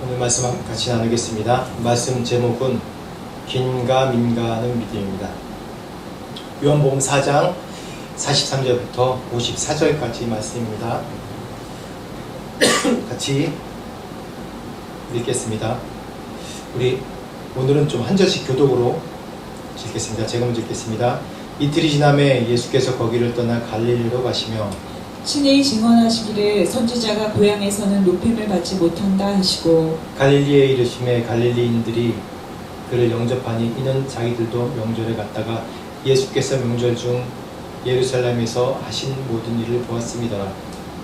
오늘 말씀 같이 나누겠습니다. 말씀 제목은 긴가 민가 하는 믿음입니다. 요한복음 4장 43절부터 54절까지 말씀입니다. 같이 읽겠습니다. 우리 오늘은 좀 한 절씩 교독으로 읽겠습니다. 제가 먼저 읽겠습니다. 이틀이 지남에 예수께서 거기를 떠나 갈릴리로 가시며 친히 증언하시기를 선지자가 고향에서는 높임을 받지 못한다 하시고 갈릴리에 이르심에 갈릴리인들이 그를 영접하니 이는 자기들도 명절에 갔다가 예수께서 명절 중 예루살렘에서 하신 모든 일을 보았습니다.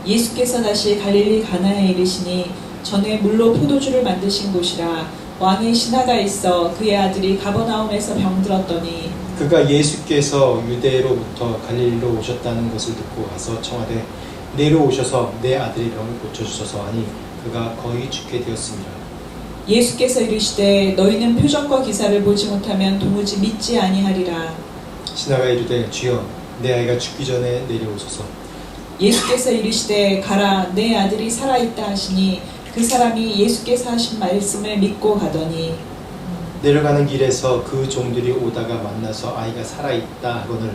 예수께서 다시 갈릴리 가나에 이르시니 전에 물로 포도주를 만드신 곳이라 왕의 신하가 있어 그의 아들이 가버나움에서 병들었더니 그가 예수께서 유대로부터 갈릴리로 오셨다는 것을 듣고 가서 청하되 내려오셔서 내 아들의 병을 고쳐주소서 하니 그가 거의 죽게 되었습니다. 예수께서 이르시되 너희는 표적과 기사를 보지 못하면 도무지 믿지 아니하리라. 신하가 이르되 주여 내 아이가 죽기 전에 내려오소서. 예수께서 이르시되 가라 내 아들이 살아있다 하시니 그 사람이 예수께서 하신 말씀을 믿고 가더니 내려가는 길에서 그 종들이 오다가 만나서 아이가 살아있다 하거늘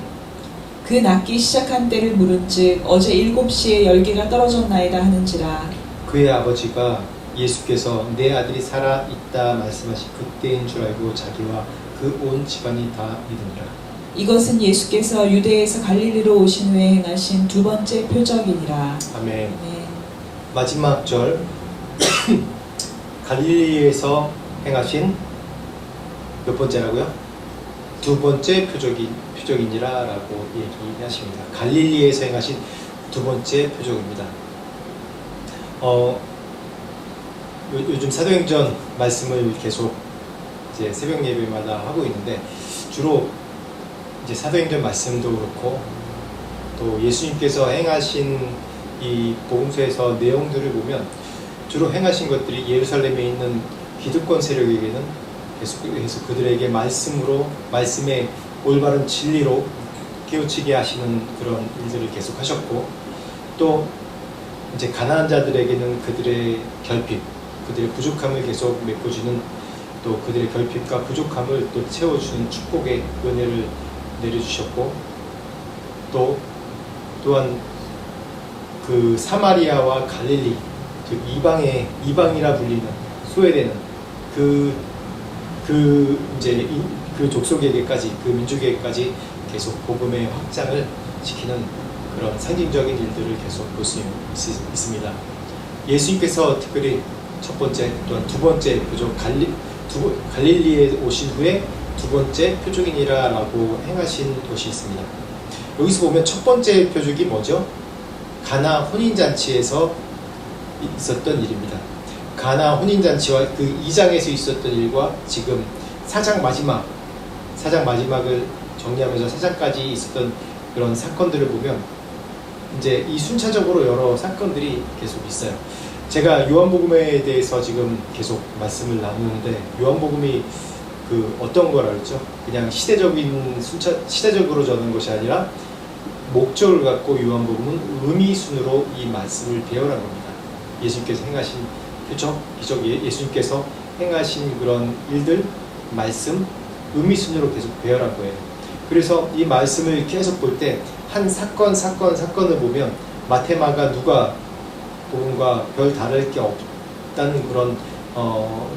그 낫기 시작한 때를 물은즉 어제 7시에 열개가 떨어졌나이다 하는지라. 그의 아버지가 예수께서 내 아들이 살아있다 말씀하신 그때인 줄 알고 자기와 그 온 집안이 다 믿으니라. 이것은 예수께서 유대에서 갈릴리로 오신 후에 행하신 두 번째 표적이니라. 아멘. 네. 마지막 절 갈릴리에서 행하신 몇 번째라고요? 두 번째 표적이니라 라고 얘기하십니다. 갈릴리에서 행하신 두 번째 표적입니다. 요즘 사도행전 말씀을 계속 이제 새벽 예배마다 하고 있는데 주로 이제 사도행전 말씀도 그렇고 또 예수님께서 행하신 이 복음서에서 내용들을 보면 주로 행하신 것들이 예루살렘에 있는 기득권 세력에게는 계속해서 그들에게 말씀의 올바른 진리로 깨우치게 하시는 그런 일들을 계속 하셨고 또 이제 가난한 자들에게는 그들의 결핍, 그들의 부족함을 계속 메꿔주는 또 그들의 결핍과 부족함을 또 채워주는 축복의 은혜를 내려주셨고 또한 그 사마리아와 갈릴리 즉 이방이라 불리는 소외되는 이제 그 족속에게까지 그 민족에게까지 계속 복음의 확장을 시키는 그런 상징적인 일들을 계속 볼 수 있습니다. 예수님께서 특별히 첫 번째 또한 두 번째 표적 갈릴리에 오신 후에 두 번째 표적이니라라고 행하신 것이 있습니다. 여기서 보면 첫 번째 표적이 뭐죠? 가나 혼인잔치에서 있었던 일입니다. 가나 혼인잔치와 그 2장에서 있었던 일과 지금 4장 마지막을 정리하면서 4장까지 있었던 그런 사건들을 보면 이제 이 순차적으로 여러 사건들이 계속 있어요. 제가 요한복음에 대해서 지금 계속 말씀을 나누는데 요한복음이 그 어떤 거라 그랬죠? 그냥 시대적으로 적은 것이 아니라 목적을 갖고 요한복음은 의미순으로 이 말씀을 배열한 겁니다. 예수님께서 행하신 표적, 기적, 예수님께서 행하신 그런 일들, 말씀, 의미순으로 계속 배열한 거예요. 그래서 이 말씀을 계속 볼 때 한 사건을 보면 마테마가 누가 복음과 별 다를 게 없다는 그런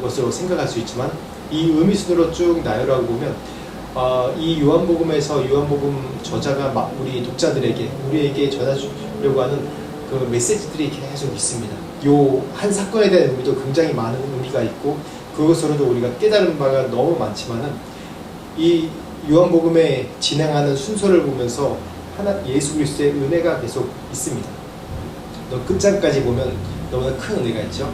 것으로 생각할 수 있지만 이 의미순으로 쭉 나열하고 보면 이 요한복음에서 요한복음 저자가 우리 독자들에게 우리에게 전해주려고 하는 그 메시지들이 계속 있습니다. 요 한 사건에 대한 의미도 굉장히 많은 의미가 있고 그것으로도 우리가 깨달은 바가 너무 많지만은 이 요한복음에 진행하는 순서를 보면서 예수 그리스도의 은혜가 계속 있습니다. 끝장까지 보면 너무나 큰 은혜가 있죠.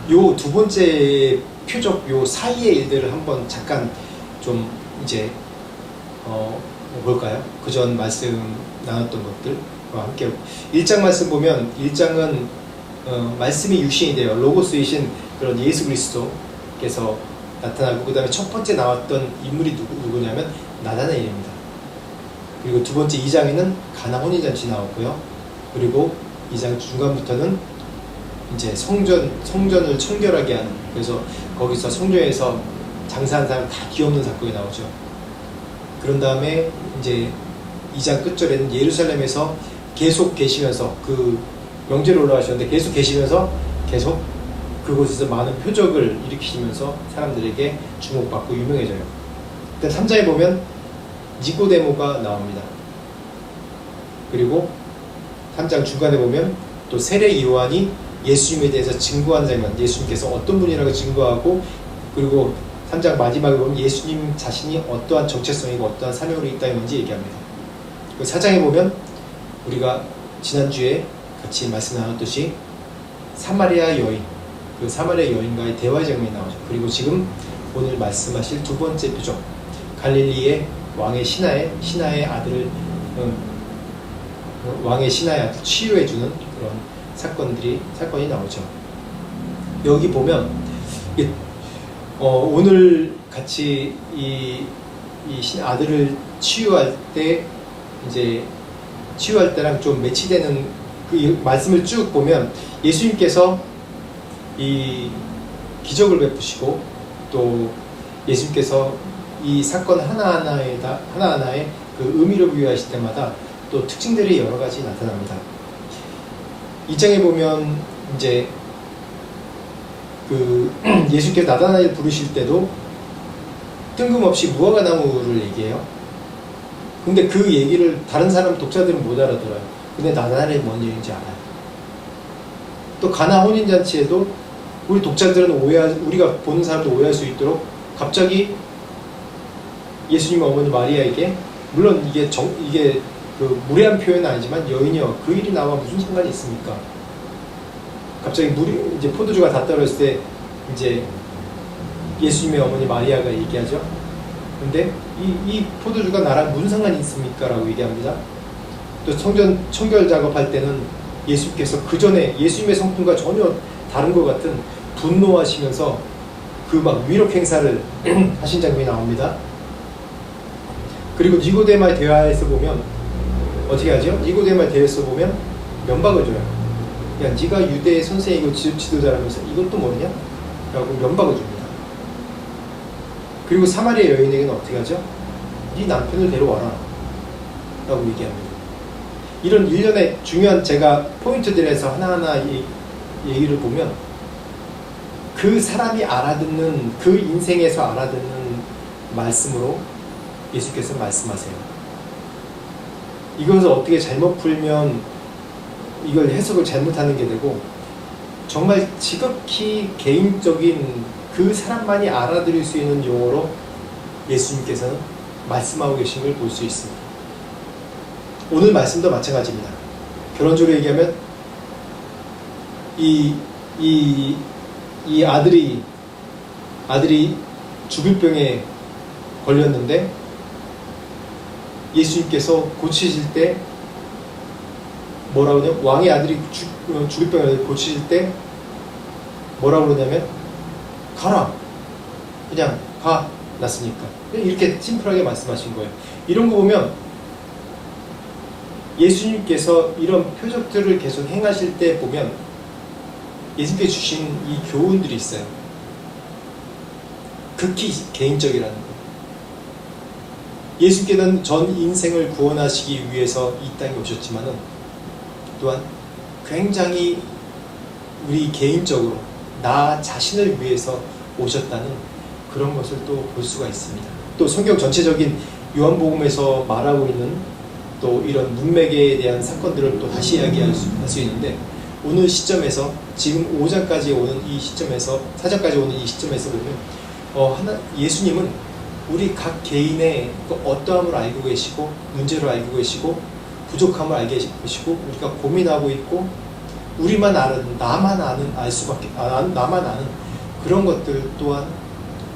요 두 번째 표적 요 사이의 일들을 한번 잠깐 좀 이제 볼까요? 그전 말씀 나눴던 것들과 함께 1장 말씀 보면 1장은 말씀이 육신이 돼요. 로고스이신 그런 예수 그리스도께서 나타나고 그 다음에 첫 번째 나왔던 인물이 누구냐면 나다나엘입니다. 그리고 두 번째 2장에는 가나 혼인잔치 나왔고요. 그리고 2장 중간부터는 이제 성전을 청결하게 하는, 그래서 거기서 성전에서 장사한 사람 다 기없는 사건이 나오죠. 그런 다음에 이제 2장 끝절에는 예루살렘에서 계속 계시면서 그 명제로 올라가셨는데 계속 계시면서 계속 그곳에서 많은 표적을 일으키시면서 사람들에게 주목받고 유명해져요. 일단 3장에 보면 니고데모가 나옵니다. 그리고 3장 중간에 보면 또 세례 요한이 예수님에 대해서 증거한 장면, 예수님께서 어떤 분이라고 증거하고, 그리고 3장 마지막에 보면 예수님 자신이 어떠한 정체성이고 어떠한 사명으로 이 땅에 온지 얘기합니다. 그리고 4장에 보면 우리가 지난주에 같이 말씀 나눴듯이 사마리아 여인, 그 사마리아 여인과의 대화 장면이 나오죠. 그리고 지금 오늘 말씀하실 두 번째 표적, 갈릴리의 왕의 신하의 아들을 왕의 신하의 아들 치유해주는 그런 사건이 나오죠. 여기 보면 오늘 같이 이 아들을 치유할 때랑 좀 매치되는 그 말씀을 쭉 보면 예수님께서 이 기적을 베푸시고 또 예수님께서 이 사건 하나하나에 그 의미를 부여하실 때마다 또 특징들이 여러 가지 나타납니다. 2장에 보면 이제 그 예수님께서 나다나엘 부르실 때도 뜬금없이 무화과 나무를 얘기해요. 근데 그 얘기를 다른 사람 독자들은 못 알아들어요. 근데 나다나엘이 뭔 얘기인지 알아요. 또 가나 혼인잔치에도 우리 독자들은 우리가 보는 사람도 오해할 수 있도록 갑자기 예수님 어머니 마리아에게, 물론 이게 그 무례한 표현은 아니지만 여인이여 그 일이 나와 무슨 상관이 있습니까? 갑자기 이제 포도주가 다 떨어졌을 때 이제 예수님의 어머니 마리아가 얘기하죠. 근데 이 포도주가 나랑 무슨 상관이 있습니까? 라고 얘기합니다. 또 성전 청결 작업할 때는 예수님께서 그 전에 예수님의 성품과 전혀 다른 것 같은 분노하시면서 그 막 위력 행사를 하신 장면이 나옵니다. 그리고 니고데마의 대화에서 보면 어떻게 하죠? 니고데마의 대화에서 보면 면박을 줘요. 야, 네가 유대의 선생이고 지도자라면서 이것도 모르냐? 라고 면박을 줍니다. 그리고 사마리아 여인에게는 어떻게 하죠? 네 남편을 데려와라 라고 얘기합니다. 이런 일련의 중요한 제가 포인트들에서 하나하나 얘기를 보면 그 사람이 알아듣는, 그 인생에서 알아듣는 말씀으로 예수께서 말씀하세요. 이것을 어떻게 잘못 풀면 이걸 해석을 잘못하는 게 되고, 정말 지극히 개인적인 그 사람만이 알아들을 수 있는 용어로 예수님께서는 말씀하고 계신 걸 볼 수 있습니다. 오늘 말씀도 마찬가지입니다. 결론적으로 얘기하면 이 아들이 죽을 병에 걸렸는데 예수님께서 고치실 때 뭐라고 하냐면, 왕의 아들이 죽을 병에 고치실 때 뭐라고 그러냐면 가라, 그냥 가, 났으니까. 이렇게 심플하게 말씀하신 거예요. 이런 거 보면 예수님께서 이런 표적들을 계속 행하실 때 보면 예수님께 주신 이 교훈들이 있어요. 극히 개인적이라는 거예요. 예수님께서는 전 인생을 구원하시기 위해서 이 땅에 오셨지만은 또한 굉장히 우리 개인적으로 나 자신을 위해서 오셨다는 그런 것을 또 볼 수가 있습니다. 또 성경 전체적인 요한복음에서 말하고 있는 또 이런 문맥에 대한 사건들을 또 다시 이야기할 수 있는데, 오늘 시점에서 지금 5장까지 오는 이 시점에서 4장까지 오는 이 시점에서 보면 예수님은 우리 각 개인의 어떠함을 알고 계시고 문제를 알고 계시고 부족함을 알고 계시고 우리가 고민하고 있고 우리만 아는, 나만 아는 그런 것들 또한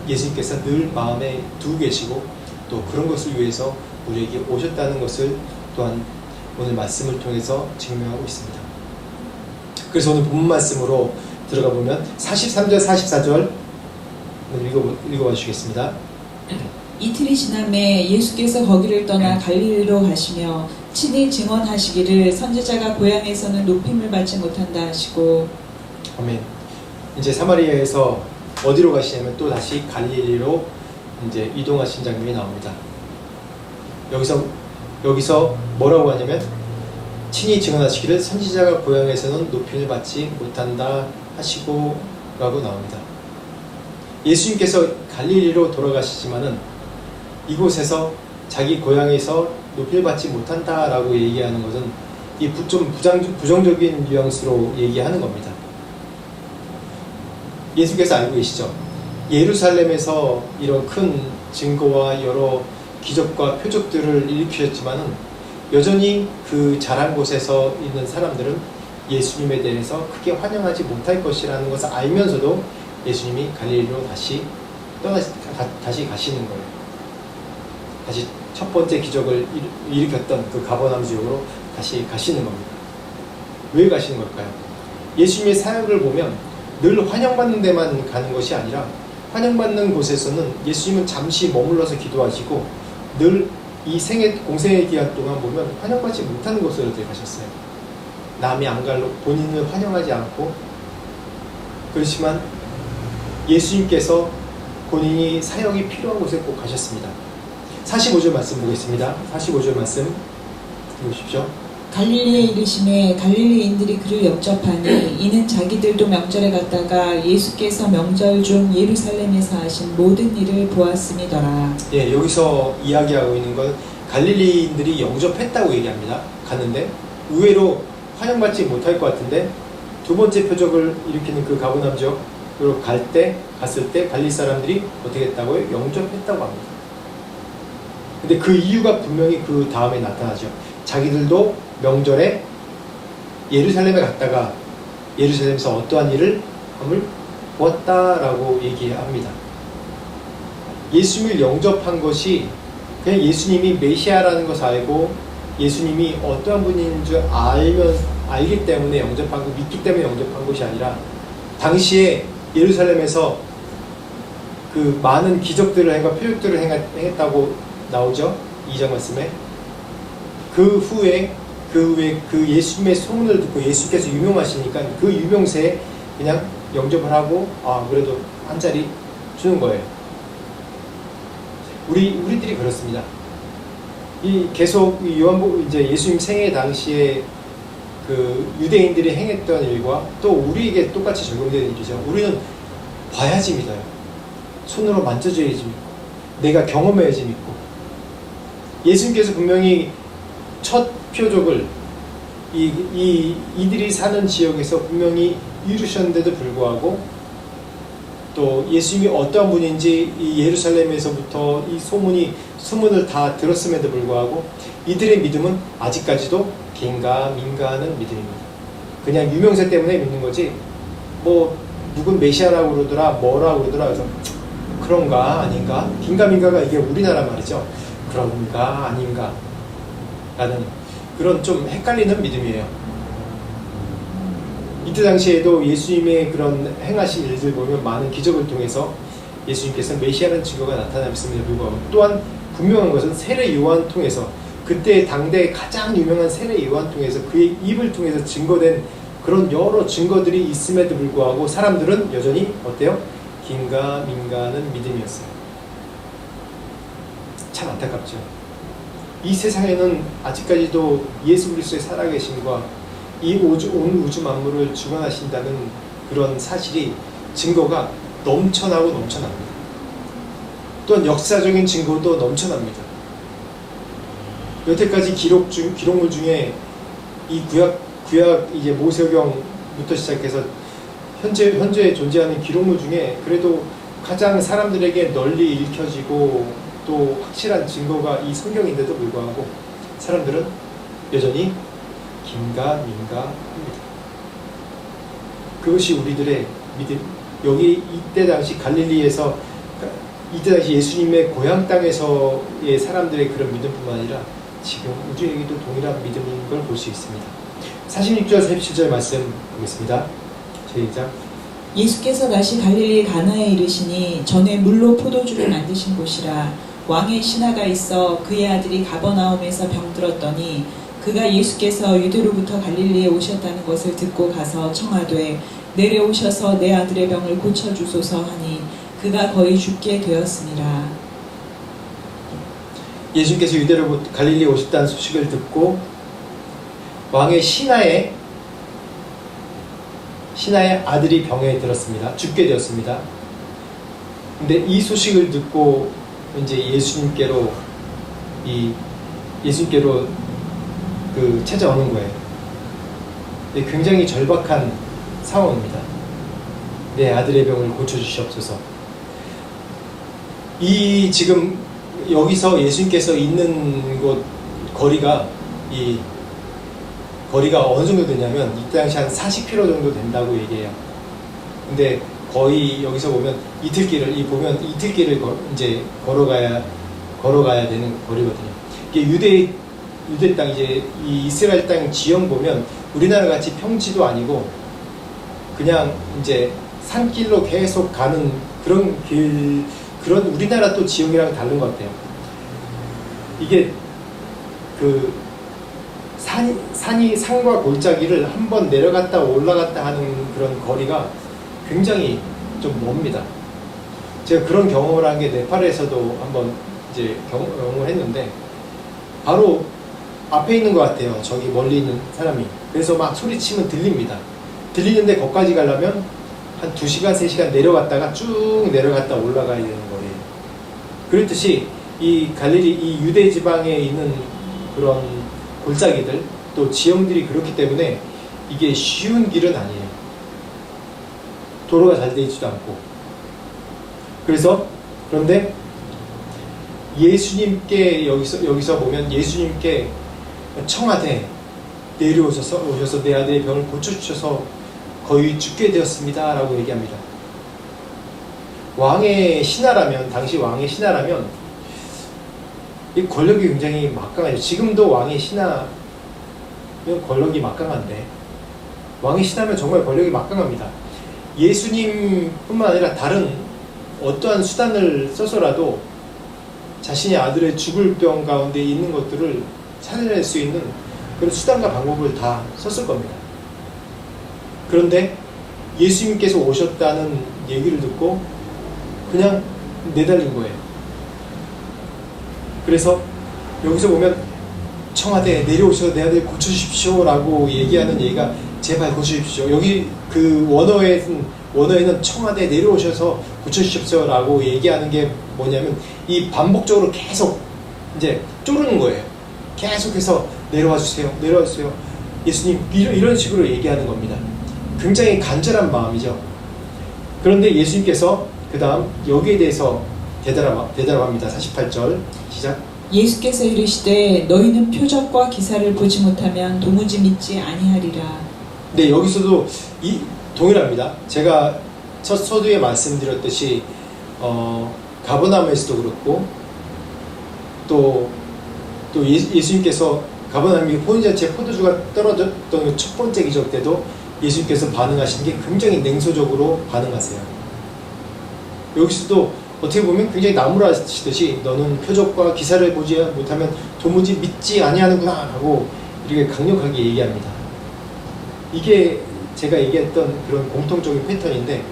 예수님께서 늘 마음에 두고 계시고 또 그런 것을 위해서 우리에게 오셨다는 것을 또한 오늘 말씀을 통해서 증명하고 있습니다. 그래서 오늘 본문 말씀으로 들어가 보면 43절 44절 읽어봐 주시겠습니다. 이틀이 지남에 예수께서 거기를 떠나 갈릴리로 가시며 친히 증언하시기를 선지자가 고향에서는 높임을 받지 못한다 하시고, 아멘. 이제 사마리아에서 어디로 가시냐면 또 다시 갈릴리로 이제 이동하신 장면이 나옵니다. 여기서 뭐라고 하냐면 친히 증언하시기를 선지자가 고향에서는 높임을 받지 못한다 하시고 라고 나옵니다. 예수님께서 갈릴리로 돌아가시지만은 이곳에서 자기 고향에서 높임을 받지 못한다 라고 얘기하는 것은 좀 부정적인 뉘앙스로 얘기하는 겁니다. 예수께서 알고 계시죠? 예루살렘에서 이런 큰 증거와 여러 기적과 표적들을 일으키셨지만은 여전히 그 자란 곳에서 있는 사람들은 예수님에 대해서 크게 환영하지 못할 것이라는 것을 알면서도 예수님이 갈릴리로 다시 가시는 거예요. 다시 첫 번째 기적을 일으켰던 그 가버나움 지역으로 다시 가시는 겁니다. 왜 가시는 걸까요? 예수님의 사역을 보면 늘 환영받는 데만 가는 것이 아니라 환영받는 곳에서는 예수님은 잠시 머물러서 기도하시고 늘 이 공생의 기간 동안 보면 환영받지 못하는 곳으로 가셨어요. 남이 안 갈로 본인을 환영하지 않고, 그렇지만 예수님께서 본인이 사역이 필요한 곳에 꼭 가셨습니다. 45절 말씀 보겠습니다. 45절 말씀 보십시오. 갈릴리에 이르심에 갈릴리인들이 그를 영접하니 이는 자기들도 명절에 갔다가 예수께서 명절 중 예루살렘에서 하신 모든 일을 보았음이더라. 예, 여기서 이야기하고 있는 건 갈릴리인들이 영접했다고 얘기합니다. 갔는데 의외로 환영받지 못할 것 같은데 두 번째 표적을 일으키는 그 가버나움 지역으로 갔을 때 갈릴리 사람들이 어떻게 했다고요? 영접했다고 합니다. 근데 그 이유가 분명히 그 다음에 나타나죠. 자기들도 명절에 예루살렘에 갔다가 예루살렘에서 어떠한 일을 함을 보았다라고 얘기합니다. 예수님을 영접한 것이 그냥 예수님이 메시아라는 것을 알고 예수님이 어떠한 분인 줄 알기 때문에 영접하고 믿기 때문에 영접한 것이 아니라 당시에 예루살렘에서 그 많은 기적들을 행하 표적들을 행했다고 나오죠. 2장 말씀에. 그 후에 그 예수님의 소문을 듣고 예수께서 유명하시니까 그 유명세에 그냥 영접을 하고 그래도 한 자리 주는 거예요. 우리들이 그렇습니다. 계속 이제 예수님 생애 당시에 그 유대인들이 행했던 일과 또 우리에게 똑같이 적용되는 일이죠. 우리는 봐야지 믿어요. 손으로 만져줘야지 믿고 내가 경험해야지 믿고. 예수님께서 분명히 첫 표적을 이들이 사는 지역에서 분명히 이루셨는데도 불구하고 또 예수님이 어떠한 분인지 이 예루살렘에서부터 이 소문을 다 들었음에도 불구하고 이들의 믿음은 아직까지도 긴가민가하는 믿음입니다. 그냥 유명세 때문에 믿는 거지 뭐 누군 메시아라고 그러더라 뭐라고 그러더라 그래서 그런가 아닌가 긴가민가가 이게 우리나라 말이죠. 그런가 아닌가 라는 그런 좀 헷갈리는 믿음이에요. 이때 당시에도 예수님의 그런 행하신 일들 보면 많은 기적을 통해서 예수님께서 메시아라는 증거가 나타났음에도 불구하고 또한 분명한 것은 세례 요한 통해서 그때 당대에 가장 유명한 세례 요한 통해서 그의 입을 통해서 증거된 그런 여러 증거들이 있음에도 불구하고 사람들은 여전히 어때요? 긴가민가하는 믿음이었어요. 참 안타깝죠. 이 세상에는 아직까지도 예수 그리스도의 살아계심과 이 온 우주 만물을 주관하신다는 그런 사실이 증거가 넘쳐납니다. 또한 역사적인 증거도 넘쳐납니다. 여태까지 기록물 중에 이 구약 이제 모세오경부터 시작해서 현재 존재하는 기록물 중에 그래도 가장 사람들에게 널리 읽혀지고 또 확실한 증거가 이 성경인데도 불구하고 사람들은 여전히 긴가민가합니다. 그것이 우리들의 믿음. 여기 이때 당시 갈릴리에서 이때 당시 예수님의 고향 땅에서의 사람들의 그런 믿음뿐만 아니라 지금 우리에게도 동일한 믿음인 걸 볼 수 있습니다. 46절 47절 말씀 보겠습니다. 시작. 예수께서 다시 갈릴리 가나에 이르시니 전에 물로 포도주를 만드신 곳이라 왕의 신하가 있어 그의 아들이 가버나움에서 병들었더니 그가 예수께서 유대로부터 갈릴리에 오셨다는 것을 듣고 가서 청하되 내려오셔서 내 아들의 병을 고쳐주소서 하니 그가 거의 죽게 되었습니다. 예수님께서 유대로 갈릴리에 오셨다는 소식을 듣고 왕의 신하의 아들이 병에 들었습니다. 죽게 되었습니다. 근데 이 소식을 듣고 이제 예수님께로 찾아오는 거예요. 굉장히 절박한 상황입니다. 내 아들의 병을 고쳐주시옵소서. 지금 여기서 예수님께서 있는 곳 거리가 어느 정도 되냐면 이때 당시 한 40km 정도 된다고 얘기해요. 근데 거의 여기서 보면 이틀길을 이제 걸어가야 되는 거리거든요. 이게 유대 땅, 이제 이 이스라엘 땅 지형 보면 우리나라 같이 평지도 아니고 그냥 이제 산길로 계속 가는 그런 우리나라 또 지형이랑 다른 것 같아요. 이게 산과 골짜기를 한번 내려갔다 올라갔다 하는 그런 거리가 굉장히 좀 멉니다. 제가 그런 경험을 한 게 네팔에서도 한번 이제 경험을 했는데 바로 앞에 있는 것 같아요. 저기 멀리 있는 사람이. 그래서 막 소리치면 들립니다. 들리는데 거기까지 가려면 한 2시간, 3시간 내려갔다가 쭉 내려갔다 올라가야 되는 거예요. 그렇듯이 이 유대 지방에 있는 그런 골짜기들 또 지형들이 그렇기 때문에 이게 쉬운 길은 아니에요. 도로가 잘 되어 있지도 않고. 그런데 예수님께 여기서 보면 예수님께 청하되 오셔서 내 아들의 병을 고쳐주셔서 거의 죽게 되었습니다 라고 얘기합니다. 당시 왕의 신하라면 이 권력이 굉장히 막강하죠. 지금도 왕의 신하면 권력이 막강한데 왕의 신하면 정말 권력이 막강합니다. 예수님뿐만 아니라 다른 어떠한 수단을 써서라도 자신의 아들의 죽을 병 가운데 있는 것들을 찾아낼 수 있는 그런 수단과 방법을 다 썼을 겁니다. 그런데 예수님께서 오셨다는 얘기를 듣고 그냥 내달린 거예요. 그래서 여기서 보면 청하되 내려오셔서 내 아들 고쳐주십시오 라고 얘기하는 얘기가 제발 고쳐주십시오. 여기 그 원어에는 청하되 내려오셔서 고쳐주십시오 라고 얘기하는 게 뭐냐면 이 반복적으로 계속 이제 쪼르는 거예요. 계속해서 내려와 주세요. 예수님 이런 식으로 얘기하는 겁니다. 굉장히 간절한 마음이죠. 그런데 예수님께서 그 다음 여기에 대해서 대답합니다. 48절 시작. 예수께서 이르시되 너희는 표적과 기사를 보지 못하면 도무지 믿지 아니하리라. 네, 여기서도 동일합니다. 제가 첫 서두에 말씀드렸듯이 가버나움에서도 그렇고 또 예수님께서 가버나움이 혼인잔치에 포도주가 떨어졌던 첫 번째 기적 때도 예수님께서 반응하신 게 굉장히 냉소적으로 반응하세요. 여기서도 어떻게 보면 굉장히 나무라시듯이 너는 표적과 기사를 보지 못하면 도무지 믿지 아니하는구나 하고 이렇게 강력하게 얘기합니다. 이게 제가 얘기했던 그런 공통적인 패턴인데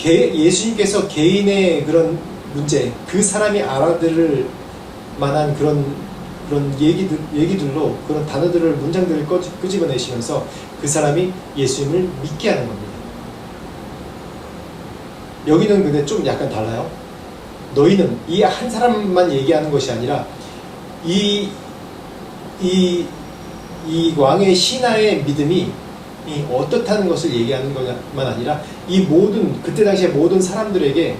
예수님께서 개인의 그런 문제, 그 사람이 알아들을 만한 그런 얘기들로 그런 단어들을 문장들을 끄집어내시면서 그 사람이 예수님을 믿게 하는 겁니다. 여기는 근데 좀 약간 달라요. 너희는 이 한 사람만 얘기하는 것이 아니라 이 왕의 신하의 믿음이 어떻다는 것을 얘기하는 것만 아니라 그때 당시에 모든 사람들에게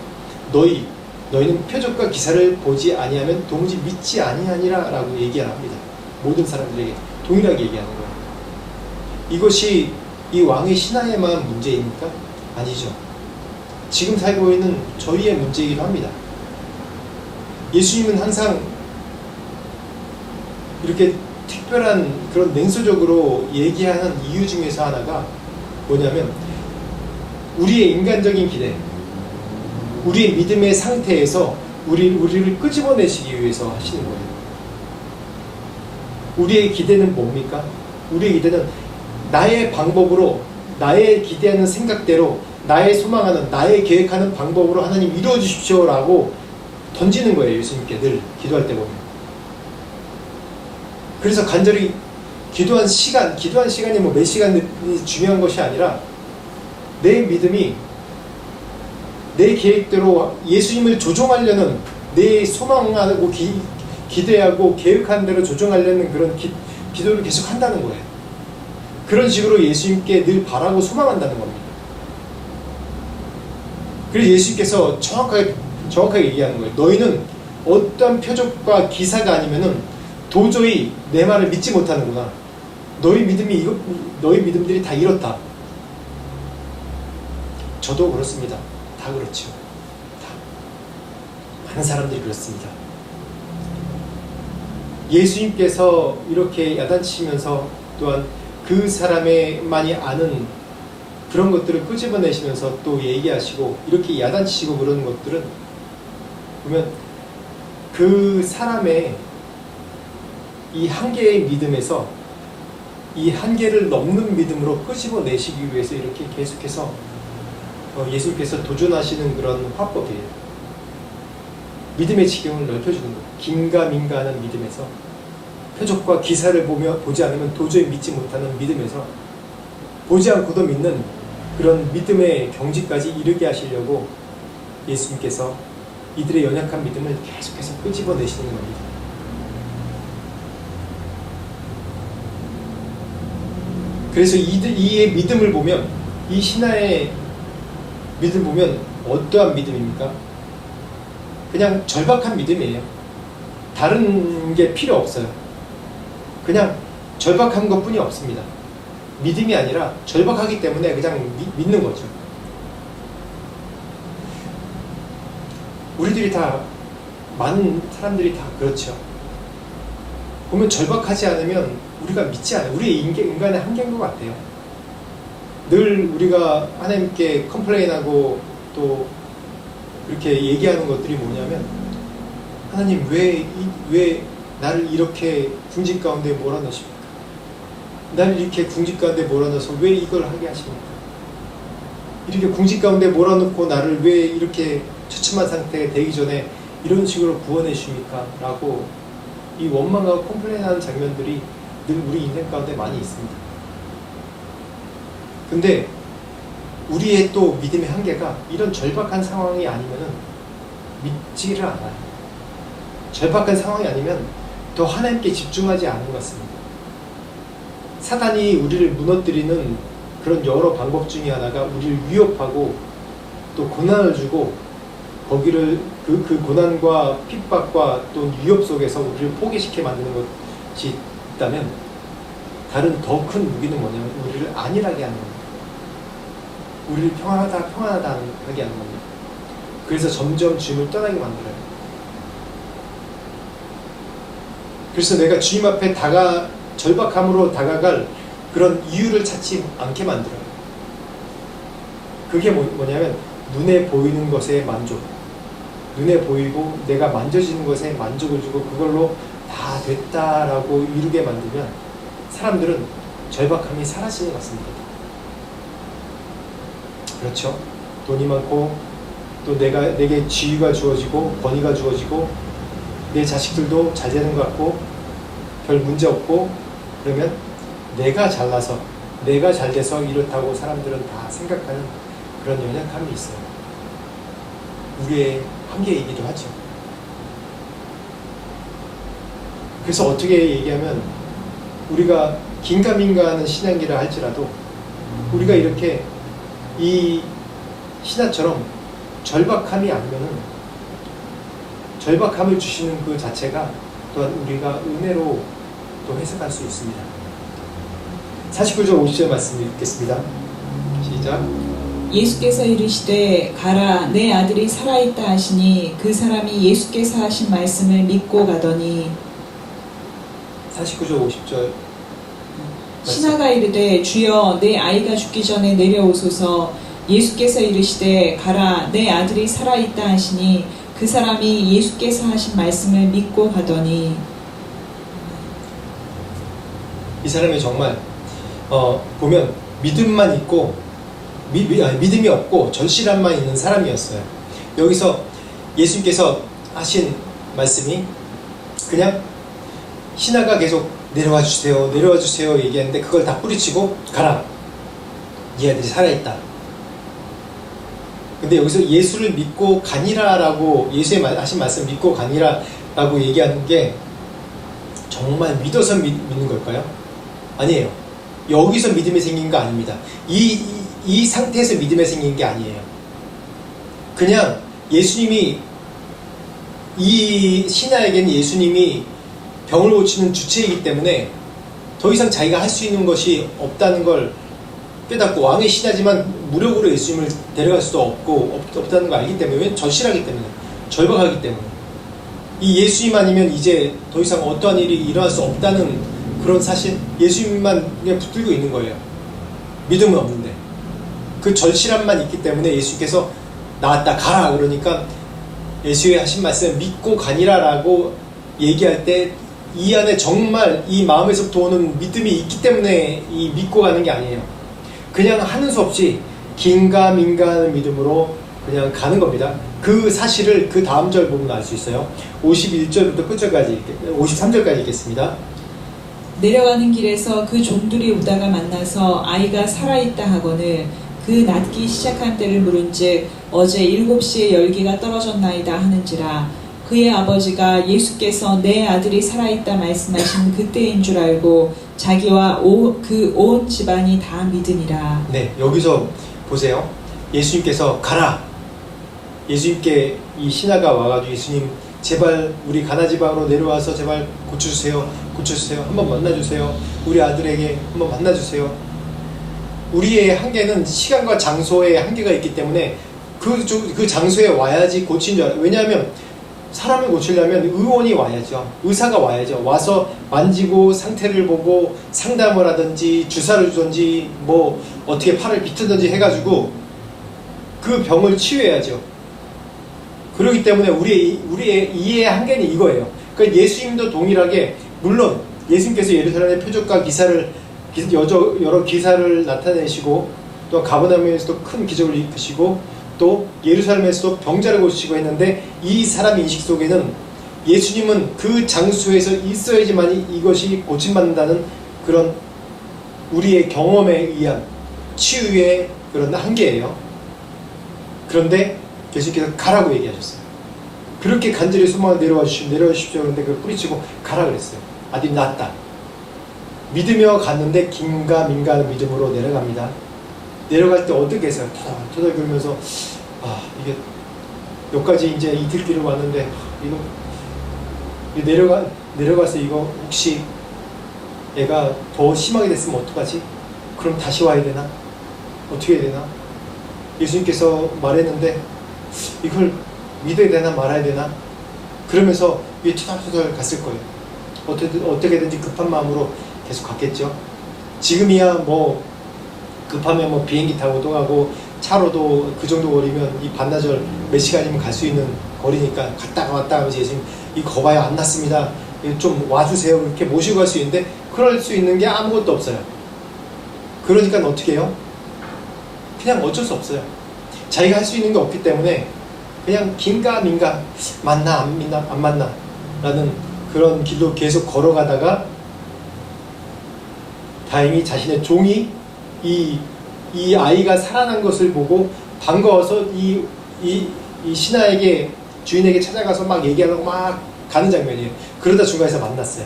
너희는 표적과 기사를 보지 아니하면 도무지 믿지 아니하니라 라고 얘기를 합니다. 모든 사람들에게 동일하게 얘기하는 거예요. 이것이 이 왕의 신하에만 문제입니까? 아니죠. 지금 살고 있는 저희의 문제이기도 합니다. 예수님은 항상 이렇게 특별한 그런 냉소적으로 얘기하는 이유 중에서 하나가 뭐냐면 우리의 인간적인 기대, 우리의 믿음의 상태에서 우리를 끄집어내시기 위해서 하시는 거예요. 우리의 기대는 뭡니까? 우리의 기대는 나의 방법으로 나의 기대하는 생각대로 나의 소망하는 나의 계획하는 방법으로 하나님 이루어 주십시오라고 던지는 거예요. 예수님께 늘 기도할 때 보면. 그래서 간절히 기도한 시간이 뭐 몇 시간이 중요한 것이 아니라 내 믿음이 내 계획대로 예수님을 조종하려는 내 소망하고 기대하고 계획하는 대로 조종하려는 그런 기도를 계속 한다는 거예요. 그런 식으로 예수님께 늘 바라고 소망한다는 겁니다. 그래서 예수님께서 정확하게 얘기하는 거예요. 너희는 어떤 표적과 기사가 아니면은 도저히 내 말을 믿지 못하는구나. 너희 믿음들이 다 이렇다. 저도 그렇습니다. 다 그렇죠. 다. 많은 사람들이 그렇습니다. 예수님께서 이렇게 야단치면서 또한 그 사람만이 아는 그런 것들을 끄집어내시면서 또 얘기하시고 이렇게 야단치시고 그러는 것들은 보면 그 사람의 이 한계의 믿음에서 이 한계를 넘는 믿음으로 끄집어내시기 위해서 이렇게 계속해서 예수님께서 도전하시는 그런 화법이에요. 믿음의 지경을 넓혀주는 거예요. 긴가민가하는 믿음에서 표적과 기사를 보지 않으면 도저히 믿지 못하는 믿음에서 보지 않고도 믿는 그런 믿음의 경지까지 이르게 하시려고 예수님께서 이들의 연약한 믿음을 계속해서 끄집어내시는 겁니다. 그래서 이의 믿음을 보면, 이 신하의 믿음 보면 어떠한 믿음입니까? 그냥 절박한 믿음이에요. 다른 게 필요 없어요. 그냥 절박한 것뿐이 없습니다. 믿음이 아니라 절박하기 때문에 그냥 믿는 거죠. 우리들이 다, 많은 사람들이 다 그렇죠. 보면 절박하지 않으면 우리가 믿지 않아요. 우리 인간의 한계인 것 같아요. 늘 우리가 하나님께 컴플레인하고 또 이렇게 얘기하는 것들이 뭐냐면, 하나님 왜 나를 이렇게 궁지 가운데 몰아넣으십니까? 나를 이렇게 궁지 가운데 몰아넣어서 왜 이걸 하게 하십니까? 이렇게 궁지 가운데 몰아넣고 나를 왜 이렇게 처참한 상태에 되기 전에 이런 식으로 구원해 주십니까? 라고 이 원망하고 컴플레인하는 장면들이 늘 우리 인생 가운데 많이 있습니다. 근데 우리의 또 믿음의 한계가 이런 절박한 상황이 아니면은 믿지를 않아요. 절박한 상황이 아니면 더 하나님께 집중하지 않은 것 같습니다. 사단이 우리를 무너뜨리는 그런 여러 방법 중에 하나가 우리를 위협하고 또 고난을 주고 거기를 그 고난과 핍박과 또 위협 속에서 우리를 포기시켜 만드는 것이 있다면, 다른 더 큰 무기는 뭐냐면 우리를 안일하게 하는 겁니다. 우리를 평안하게 하는 겁니다. 그래서 점점 주님을 떠나게 만들어요. 그래서 내가 주님 앞에 절박함으로 다가갈 그런 이유를 찾지 않게 만들어요. 그게 뭐냐면 눈에 보이는 것에 만족, 눈에 보이고 내가 만져지는 것에 만족을 주고 그걸로 다 됐다라고 이루게 만들면 사람들은 절박함이 사라지는 것 같습니다. 그렇죠? 돈이 많고 또 내게 지위가 주어지고 권위가 주어지고 내 자식들도 잘 되는 것 같고 별 문제 없고 그러면 내가 잘나서 내가 잘 돼서 이렇다고 사람들은 다 생각하는 그런 연약함이 있어요. 우리의 한계이기도 하죠. 그래서 어떻게 얘기하면 우리가 긴가민가하는 신앙기를 할지라도 우리가 이렇게 이 신하처럼 절박함이 아니면은 절박함을 주시는 그 자체가 또한 우리가 은혜로 또 해석할 수 있습니다. 49절 50절 말씀 읽겠습니다. 시작. 예수께서 이르시되 가라 내 아들이 살아있다 하시니 그 사람이 예수께서 하신 말씀을 믿고 가더니 49절 50절 신하가 이르되 주여 내 아이가 죽기 전에 내려오소서. 예수께서 이르시되 가라 내 아들이 살아있다 하시니 그 사람이 예수께서 하신 말씀을 믿고 가더니. 이 사람이 정말 보면 믿음만 있고 믿음이 없고 절실함만 있는 사람이었어요. 여기서 예수님께서 하신 말씀이 그냥 신하가 계속 내려와 주세요, 내려와 주세요 얘기하는데 그걸 다 뿌리치고 가라. 이 아들이 살아있다. 근데 여기서 예수를 믿고 가니라라고 예수의 하신 말씀 믿고 가니라라고 얘기하는 게 정말 믿어서 믿는 걸까요? 아니에요. 여기서 믿음이 생긴 거 아닙니다. 이 상태에서 믿음이 생긴 게 아니에요. 그냥 예수님이 이 신하에게는 예수님이 병을 고치는 주체이기 때문에 더 이상 자기가 할 수 있는 것이 없다는 걸 깨닫고 왕의 신하지만 무력으로 예수님을 데려갈 수도 없다는 걸 알기 때문에 왜 절실하기 때문에 절박하기 때문에 이 예수님 아니면 이제 더 이상 어떠한 일이 일어날 수 없다는 그런 사실 예수님만 그냥 붙들고 있는 거예요. 믿음은 없는데 그 절실함만 있기 때문에 예수님께서 나왔다 가라 그러니까 예수의 하신 말씀 믿고 가니라 라고 얘기할 때 이 안에 정말 이 마음에서부터 오는 믿음이 있기 때문에 이 믿고 가는 게 아니에요. 그냥 하는 수 없이 긴가민가하는 믿음으로 그냥 가는 겁니다. 그 사실을 그 다음 절 보면 알 수 있어요. 51절부터 끝절까지 53절까지 읽겠습니다. 내려가는 길에서 그 종들이 오다가 만나서 아이가 살아있다 하거늘 그 낫기 시작한 때를 물은즉 어제 7시에 열기가 떨어졌나이다 하는지라 그의 아버지가 예수께서 내 아들이 살아있다 말씀하신 그때인 줄 알고 자기와 그 온 집안이 다 믿으니라. 네, 여기서 보세요. 예수님께서 가라. 예수님께 이 신하가 와가지고 예수님 제발 우리 가나 지방으로 내려와서 제발 고쳐주세요. 한번 만나주세요. 우리 아들에게 한번 만나주세요. 우리의 한계는 시간과 장소에 한계가 있기 때문에 그 장소에 와야지 고친 줄 알아요. 왜냐하면 사람을 고치려면 의원이 와야죠. 의사가 와야죠. 와서 만지고 상태를 보고 상담을 하든지 주사를 주든지 뭐 어떻게 팔을 비트든지 해가지고 그 병을 치유해야죠. 그렇기 때문에 우리의 이해의 한계는 이거예요. 그러니까 예수님도 동일하게 물론 예수님께서 예루살렘의 표적과 여러 기사를 나타내시고 또 가버나움에서도 큰 기적을 일으키시고 또 예루살렘에서도 병자를 고치시고 했는데 이 사람 인식 속에는 예수님은 그 장소에서 있어야지만 이것이 고침받는다는 그런 우리의 경험에 의한 치유의 그런 한계예요. 그런데 예수님께서 가라고 얘기하셨어요. 그렇게 간절히 소망을 내려와 주십시오. 그런데 그걸 뿌리치고 가라 그랬어요. 아들이 낫다. 믿으며 갔는데 긴가민가하는 믿음으로 내려갑니다. 내려갈 때 어떻게 했어요? 토닥토닥거리면서 이게 여기까지 이제 이틀길을 왔는데 이거 내려가서 이거 혹시 애가 더 심하게 됐으면 어떡하지? 그럼 다시 와야 되나? 어떻게 해야 되나? 예수님께서 말했는데 이걸 믿어야 되나 말아야 되나? 그러면서 위에 투덜투덜 갔을 거예요. 어떻게든지 급한 마음으로 계속 갔겠죠. 지금이야 뭐 급하면 뭐 비행기 타고도 가고 차로도 그 정도 거리면 이 반나절 몇 시간이면 갈 수 있는 거리니까 갔다가 왔다 하면서 예수님 이거 거봐요 안 났습니다. 좀 와주세요. 이렇게 모시고 갈 수 있는데 그럴 수 있는 게 아무것도 없어요. 그러니까 어떻게 해요? 그냥 어쩔 수 없어요. 자기가 할 수 있는 게 없기 때문에 그냥 긴가민가 만나 안 만나 라는 그런 길로 계속 걸어가다가 다행히 자신의 종이 이 아이가 살아난 것을 보고 반가워서 이 신하에게 주인에게 찾아가서 막 얘기하고 막 가는 장면이에요. 그러다 중간에서 만났어요.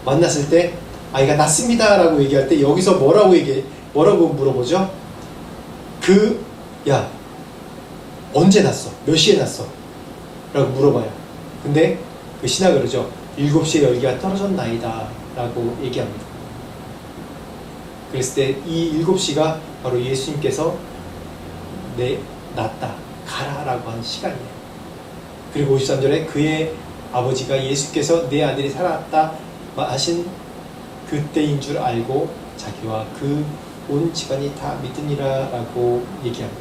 만났을 때 아이가 낫습니다 라고 얘기할 때 여기서 뭐라고 물어보죠? 야 언제 났어? 몇 시에 났어? 라고 물어봐요. 근데 그 신하가 그러죠. 7시에 열기가 떨어졌나이다 라고 얘기합니다. 그랬을 때 이 7시가 바로 예수님께서 낫다 가라 라고 한 시간이에요. 그리고 53절에 그의 아버지가 예수께서 내 아들이 살아났다 하신 그때인 줄 알고 자기와 그 온 집안이 다 믿으니라 라고 얘기합니다.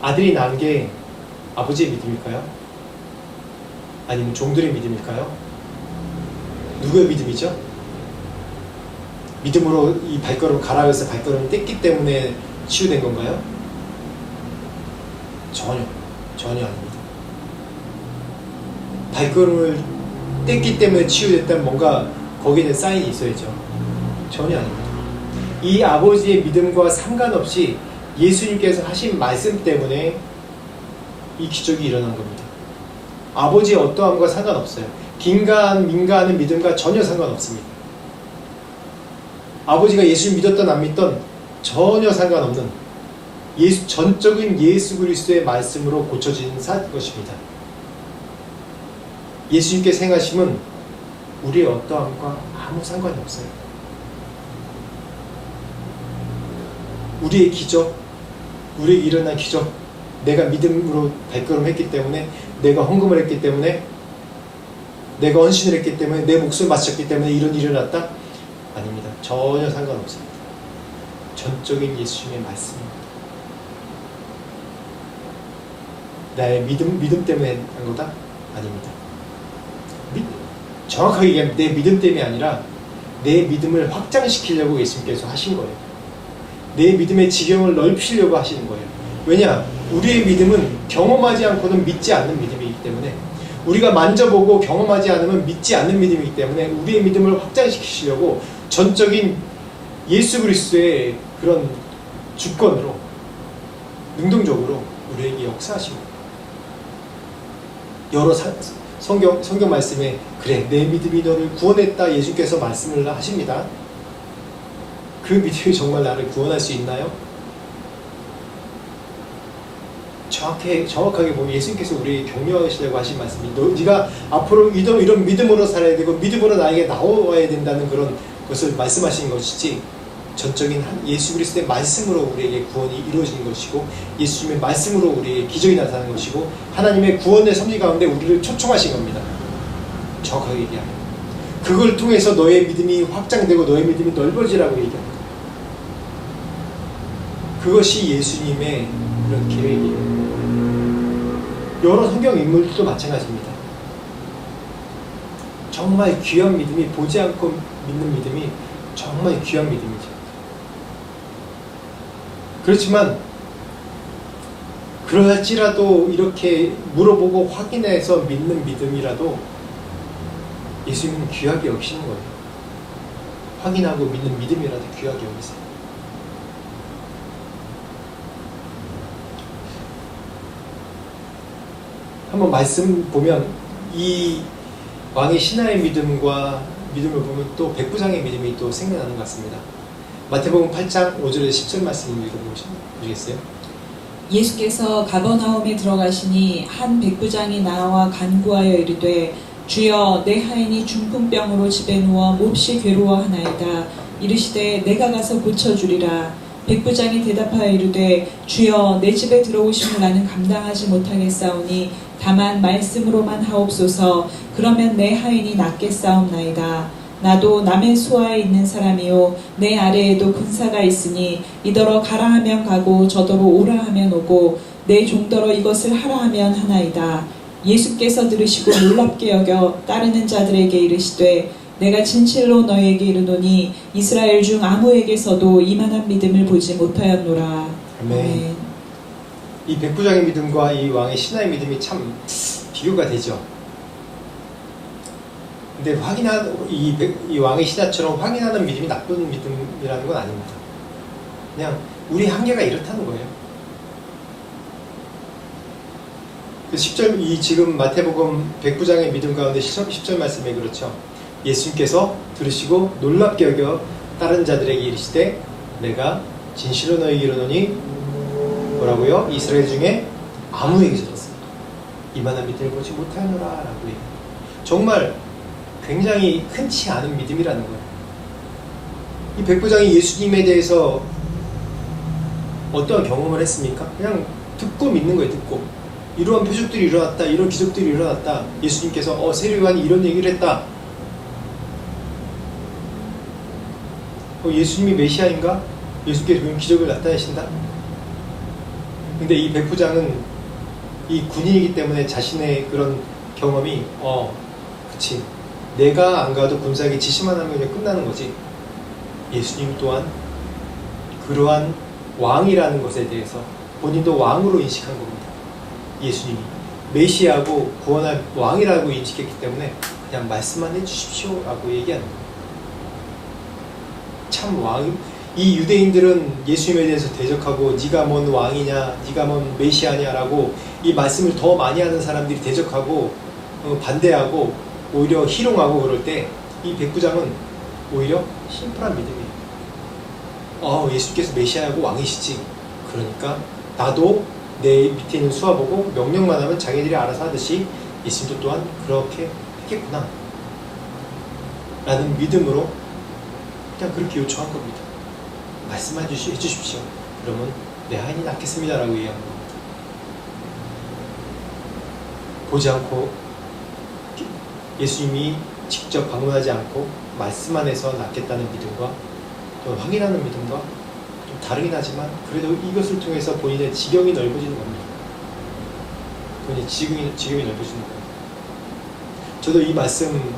아들이 낳은 게 아버지의 믿음일까요? 아니면 종들의 믿음일까요? 누구의 믿음이죠? 믿음으로 이 발걸음 가라앉아서 발걸음을 뗐기 때문에 치유된 건가요? 전혀 아닙니다. 발걸음을 뗐기 때문에 치유됐다면 뭔가 거기에 사인이 있어야죠. 전혀 아닙니다. 이 아버지의 믿음과 상관없이 예수님께서 하신 말씀 때문에 이 기적이 일어난 겁니다. 아버지의 어떠함과 상관없어요. 민가하는 믿음과 전혀 상관없습니다. 아버지가 예수를 믿었던 안 믿던 전혀 상관없는 전적인 예수 그리스도의 말씀으로 고쳐진 것입니다. 예수님께서 행하심은 우리의 어떠함과 아무 상관이 없어요. 우리의 기적, 우리에게 일어난 기적, 내가 믿음으로 발걸음했기 때문에, 내가 헌금을 했기 때문에, 내가 헌신을 했기 때문에, 내 목숨을 바쳤기 때문에 이런 일이 일어났다? 아닙니다. 전혀 상관없습니다. 전적인 예수님의 말씀입니다. 나의 믿음 때문에 한 거다? 아닙니다. 정확하게 얘기하면 내 믿음 때문이 아니라 내 믿음을 확장시키려고 예수님께서 하신 거예요. 내 믿음의 지경을 넓히려고 하시는 거예요. 왜냐? 우리의 믿음은 경험하지 않고는 믿지 않는 믿음이기 때문에, 우리가 만져보고 경험하지 않으면 믿지 않는 믿음이기 때문에 우리의 믿음을 확장시키시려고 전적인 예수 그리스도의 그런 주권으로 능동적으로 우리에게 역사하신 거예요. 여러 성경 말씀에 그래 내 믿음이 너를 구원했다 예수께서 말씀을 하십니다. 그 믿음이 정말 나를 구원할 수 있나요? 정확하게 보면 예수님께서 우리에게 격려하시려고 하신 말씀이 네가 앞으로 이런 믿음으로 살아야 되고 믿음으로 나에게 나와야 된다는 그런 것을 말씀하시는 것이지, 전적인 예수 그리스도의 말씀으로 우리에게 구원이 이루어지는 것이고 예수님의 말씀으로 우리에게 기적이 나타나는 것이고 하나님의 구원의 섭리 가운데 우리를 초청하신 겁니다. 정확하게 얘기하면 그걸 통해서 너의 믿음이 확장되고 너의 믿음이 넓어지라고 얘기합니다. 그것이 예수님의 그런 계획이에요. 여러 성경 인물들도 마찬가지입니다. 정말 귀한 믿음이, 보지 않고 믿는 믿음이 정말 귀한 믿음이죠. 그렇지만 그럴지라도 이렇게 물어보고 확인해서 믿는 믿음이라도 예수님은 귀하게 여기시는 거예요. 확인하고 믿는 믿음이라도 귀하게 여기세요. 한번 말씀 보면 이 왕의 신하의 믿음과 믿음을 보면 또 백부장의 믿음이 또 생겨나는 것 같습니다. 마태복음 8장 5절에서 10절 말씀을 읽어보시겠어요? 예수께서 가버나움에 들어가시니 한 백부장이 나와 간구하여 이르되 주여 내 하인이 중풍병으로 집에 누워 몹시 괴로워하나이다. 이르시되 내가 가서 고쳐주리라. 백부장이 대답하여 이르되 주여 내 집에 들어오심을 나는 감당하지 못하겠사오니 다만 말씀으로만 하옵소서. 그러면 내 하인이 낫겠사옵나이다. 나도 남의 수하에 있는 사람이요 내 아래에도 군사가 있으니 이더러 가라 하면 가고 저더러 오라 하면 오고 내 종더러 이것을 하라 하면 하나이다. 예수께서 들으시고 놀랍게 여겨 따르는 자들에게 이르시되 내가 진실로 너희에게 이르노니 이스라엘 중 아무에게서도 이만한 믿음을 보지 못하였노라. 아멘. 이 백부장의 믿음과 이 왕의 신하의 믿음이 참 비교가 되죠. 근데 이 왕의 신하처럼 확인하는 믿음이 나쁜 믿음이라는 건 아닙니다. 그냥 우리 한계가 이렇다는 거예요. 그 10절, 지금 마태복음 백부장의 믿음 가운데 10절 말씀에 그렇죠. 예수님께서 들으시고 놀랍게 여겨 다른 자들에게 이르시되 내가 진실로 너희에게 이르노니 뭐라고요? 이스라엘 중에 아무에게서도 이만한 믿음을 보지 못하노라 라고 해요. 정말 굉장히 흔치 않은 믿음이라는 거예요. 이 백부장이 예수님에 대해서 어떠한 경험을 했습니까? 그냥 듣고 믿는 거예요. 듣고 이러한 표적들이 일어났다, 이런 기적들이 일어났다, 예수님께서 세례요한이 이런 얘기를 했다, 예수님이 메시아인가? 예수께서 그런 기적을 나타내신다? 근데 이 백부장은 이 군인이기 때문에 자신의 그런 경험이 그치 내가 안 가도 군사에게 지시만 하면 그냥 끝나는 거지. 예수님 또한 그러한 왕이라는 것에 대해서 본인도 왕으로 인식한 겁니다. 예수님이 메시아고 구원할 왕이라고 인식했기 때문에 그냥 말씀만 해주십시오 라고 얘기하는 거예요. 참 이 유대인들은 예수님에 대해서 대적하고 네가 뭔 왕이냐, 네가 뭔 메시아냐라고 이 말씀을 더 많이 하는 사람들이 대적하고 반대하고 오히려 희롱하고 그럴 때 이 백부장은 오히려 심플한 믿음이에요. 예수께서 메시아고 왕이시지. 그러니까 나도 내 밑에 있는 수하보고 명령만 하면 자기들이 알아서 하듯이 예수님도 또한 그렇게 했겠구나 라는 믿음으로 그냥 그렇게 요청한 겁니다. 말씀해 주십시오. 그러면 내 하인이 낫겠습니다 라고 얘기한 겁니다. 보지 않고 예수님이 직접 방문하지 않고 말씀만 해서 낫겠다는 믿음과 또 확인하는 믿음과 좀 다르긴 하지만 그래도 이것을 통해서 본인의 지경이 넓어지는 겁니다. 본인의 지경이 넓어지는 겁니다. 저도 이 말씀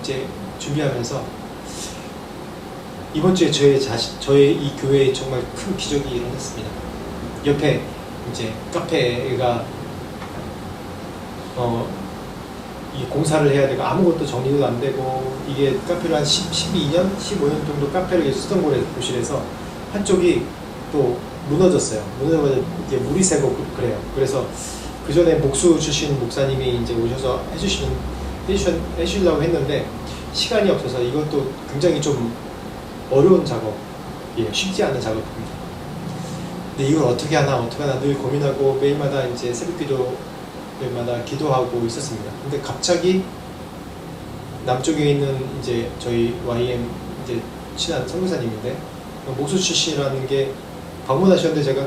이제 준비하면서 이번 주에 저의 이 교회에 정말 큰 기적이 일어났습니다. 옆에 이제 카페가 이 공사를 해야 되고 아무것도 정리도 안 되고 이게 카페를 한 12년, 15년 정도 카페를 쓰던 곳이라서 한쪽이 또 무너졌어요. 무너져서 이게 물이 새고 그래요. 그래서 그 전에 목수 주신 목사님이 이제 오셔서 해주시려고 했는데 시간이 없어서 이것도 굉장히 좀 어려운 작업이에요. 쉽지 않은 작업입니다. 근데 이걸 어떻게 하나 늘 고민하고 매일마다 이제 새벽기도마다 기도하고 있었습니다. 근데 갑자기 남쪽에 있는 이제 저희 YM 이제 친한 선교사님인데 목수 출신이라는 게 방문하셨는데 제가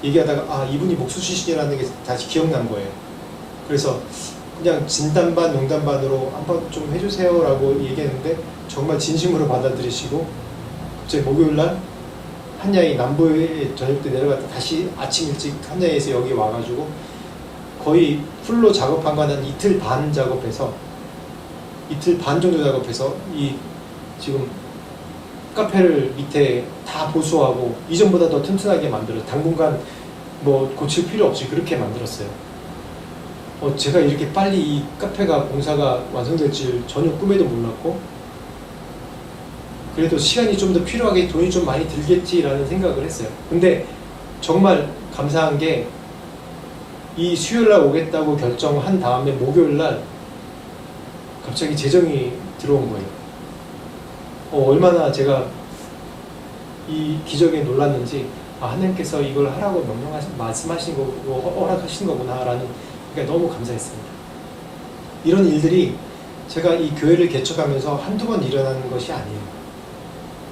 얘기하다가 이분이 목수 출신이라는 게 다시 기억난 거예요. 그래서 그냥 진담 반 농담 반으로 한번 좀 해주세요 라고 얘기했는데 정말 진심으로 받아들이시고 갑자기 목요일날 한야이 남부에 저녁 때 내려갔다 다시 아침 일찍 한야에서 여기 와가지고 거의 풀로 작업한 건 한 이틀 반 작업해서 이틀 반 정도 작업해서 이 지금 카페를 밑에 다 보수하고 이전보다 더 튼튼하게 만들어서 당분간 뭐 고칠 필요 없이 그렇게 만들었어요. 제가 이렇게 빨리 이 카페가 공사가 완성될 줄 전혀 꿈에도 몰랐고 그래도 시간이 좀 더 필요하게 돈이 좀 많이 들겠지라는 생각을 했어요. 근데 정말 감사한 게 이 수요일날 오겠다고 결정한 다음에 목요일날 갑자기 재정이 들어온 거예요. 얼마나 제가 이 기적에 놀랐는지 하나님께서 이걸 하라고 말씀하신 거고 허락하신 거구나 라는 그러니까 너무 감사했습니다. 이런 일들이 제가 이 교회를 개척하면서 한두 번 일어나는 것이 아니에요.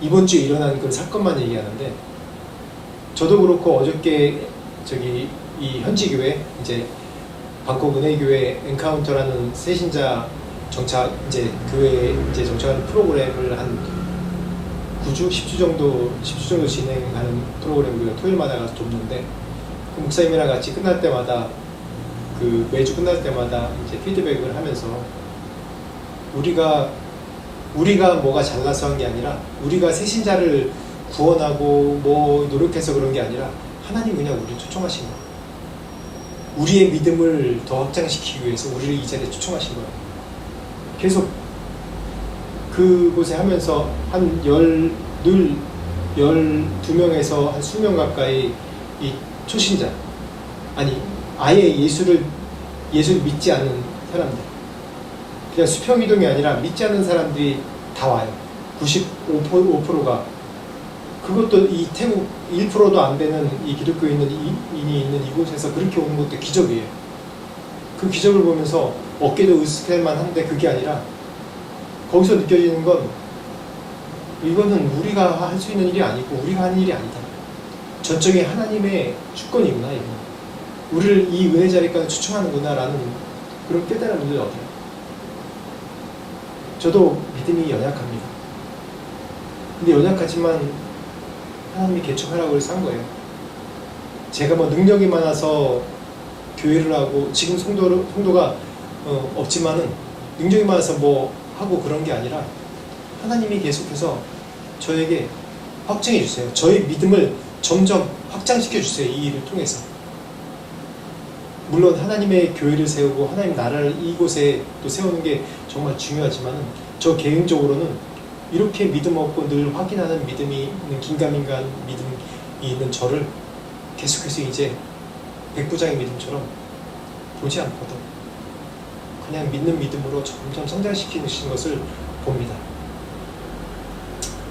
이번 주에 일어난 그 사건만 얘기하는데 저도 그렇고 어저께 이 현지교회 이제 방콕 은혜교회 엔카운터라는 새신자 정착 이제 교회에 이제 정착하는 프로그램을 한 9주, 10주 정도 진행하는 프로그램 우리가 토요일마다 가서 돕는데 그 목사님이랑 같이 끝날 때마다 매주 끝날 때마다 이제 피드백을 하면서 우리가 뭐가 잘나서 한 게 아니라 우리가 새신자를 구원하고 뭐 노력해서 그런 게 아니라 하나님 그냥 우리를 초청하신 거예요. 우리의 믿음을 더 확장시키기 위해서 우리를 이 자리에 초청하신 거예요. 계속 그곳에 하면서 한 12명에서 한 20명 가까이 이 초신자 아예 예수를 믿지 않는 사람들 그냥 수평이동이 아니라 믿지 않는 사람들이 다 와요. 95%가 그것도 이 태국 1%도 안 되는 이 기독교인이 있는 이곳에서 그렇게 오는 것도 기적이에요. 그 기적을 보면서 어깨도 으스크릴만 한데 그게 아니라 거기서 느껴지는 건 이거는 우리가 할 수 있는 일이 아니고 우리가 하는 일이 아니다. 전적인 하나님의 주권이구나. 이거. 우리를 이 은혜 자리까지 추천하는구나 라는 그런 깨달음을 얻어요. 저도 믿음이 연약합니다. 근데 연약하지만 하나님이 개척하라고 해서 한 거예요. 제가 뭐 능력이 많아서 교회를 하고 지금 성도가 없지만은 능력이 많아서 뭐 하고 그런 게 아니라 하나님이 계속해서 저에게 확증해 주세요. 저의 믿음을 점점 확장시켜 주세요. 이 일을 통해서. 물론 하나님의 교회를 세우고 하나님 나라를 이곳에 또 세우는 게 정말 중요하지만 저 개인적으로는 이렇게 믿음 없고 늘 확인하는 믿음이 있는 긴가민가한 믿음이 있는 저를 계속해서 이제 백부장의 믿음처럼 보지 않거든. 그냥 믿는 믿음으로 점점 성장시키는 것을 봅니다.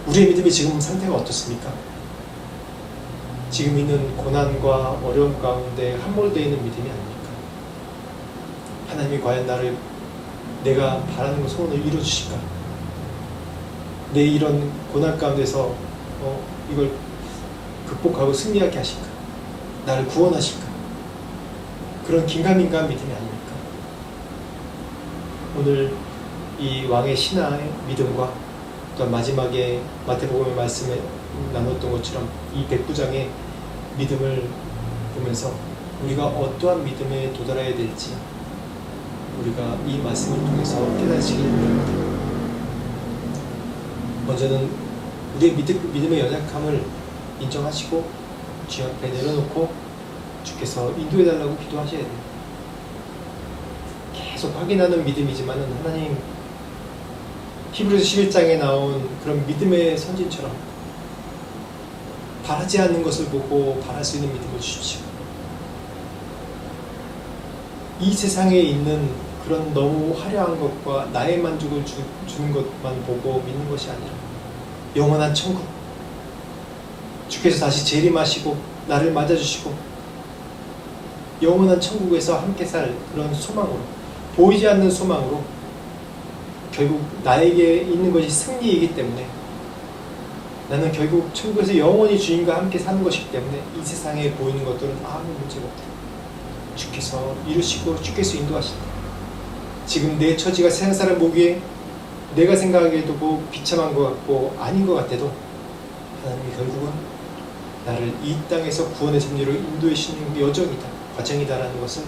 우리의 믿음이 지금 상태가 어떻습니까? 지금 있는 고난과 어려움 가운데 함몰되어 있는 믿음이 아닙니까? 하나님이 과연 나를 내가 바라는 소원을 이루어주실까? 내 이런 고난 가운데서 이걸 극복하고 승리하게 하실까? 나를 구원하실까? 그런 긴가민가한 믿음이 아닙니까? 오늘 이 왕의 신하의 믿음과 또 마지막에 마태복음의 말씀에 나눴던 것처럼 이 백부장의 믿음을 보면서 우리가 어떠한 믿음에 도달해야 될지 우리가 이 말씀을 통해서 깨달으시길 바랍니다. 먼저는 우리의 믿음의 연약함을 인정하시고 주 앞에 내려놓고 주께서 인도해달라고 기도하셔야 돼요. 계속 확인하는 믿음이지만은 하나님 히브리서 11장에 나온 그런 믿음의 선진처럼 바라지 않는 것을 보고 바랄 수 있는 믿음을 주십시오. 이 세상에 있는 그런 너무 화려한 것과 나의 만족을 주는 것만 보고 믿는 것이 아니라 영원한 천국, 주께서 다시 재림하시고 나를 맞아주시고 영원한 천국에서 함께 살 그런 소망으로, 보이지 않는 소망으로 결국 나에게 있는 것이 승리이기 때문에 나는 결국 천국에서 영원히 주님과 함께 사는 것이기 때문에 이 세상에 보이는 것들은 아무 문제가 없다. 주께서 이루시고 주께서 인도하신다. 지금 내 처지가 세상 사람 보기에 내가 생각하기에도 뭐 비참한 것 같고 아닌 것 같아도 하나님이 결국은 나를 이 땅에서 구원의 섭리로 인도해 주시는 여정이다, 과정이다라는 것을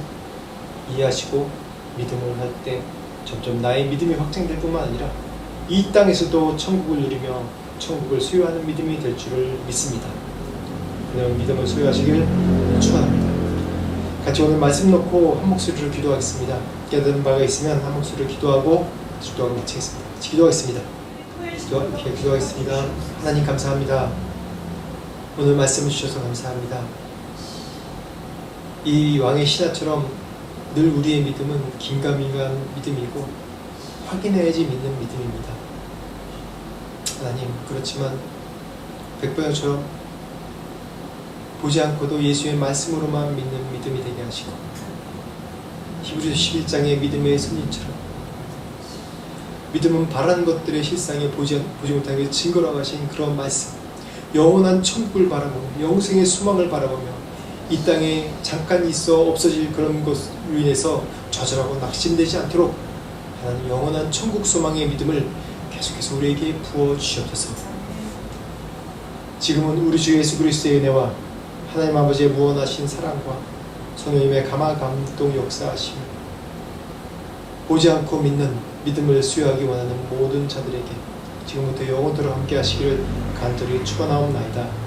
이해하시고 믿음을 할 때 점점 나의 믿음이 확장될 뿐만 아니라 이 땅에서도 천국을 누리며 천국을 소유하는 믿음이 될 줄을 믿습니다. 그런 믿음을 소유하시길 축원합니다. 같이 오늘 말씀 놓고 한 목소리로 기도하겠습니다. 깨달은 바가 있으면 한 목소리로 기도하고 기도하고 마치겠습니다. 같이 기도하겠습니다. 기도하겠습니다. 하나님 감사합니다. 오늘 말씀을 주셔서 감사합니다. 이 왕의 신하처럼 늘 우리의 믿음은 긴가민가한 믿음이고 확인해야지 믿는 믿음입니다. 하나님, 그렇지만 백부장처럼 보지 않고도 예수의 말씀으로만 믿는 믿음이 되게 하시고 히브리서 11장의 믿음의 선진처럼 믿음은 바라는 것들의 실상에 보지 못하는 증거라고 하신 그런 말씀, 영원한 천국을 바라보며 영생의 소망을 바라보며 이 땅에 잠깐 있어 없어질 그런 것으로 인해서 좌절하고 낙심되지 않도록 하나님 영원한 천국 소망의 믿음을 계속해서 우리에게 부어주시옵소서. 지금은 우리 주 예수 그리스도의 은혜와 하나님 아버지의 무한하신 사랑과 성령님의 감화 감동 역사하심을 보지 않고 믿는 믿음을 수여하기 원하는 모든 자들에게 지금부터 영원토록 함께 하시기를 간절히 축원하옵나이다.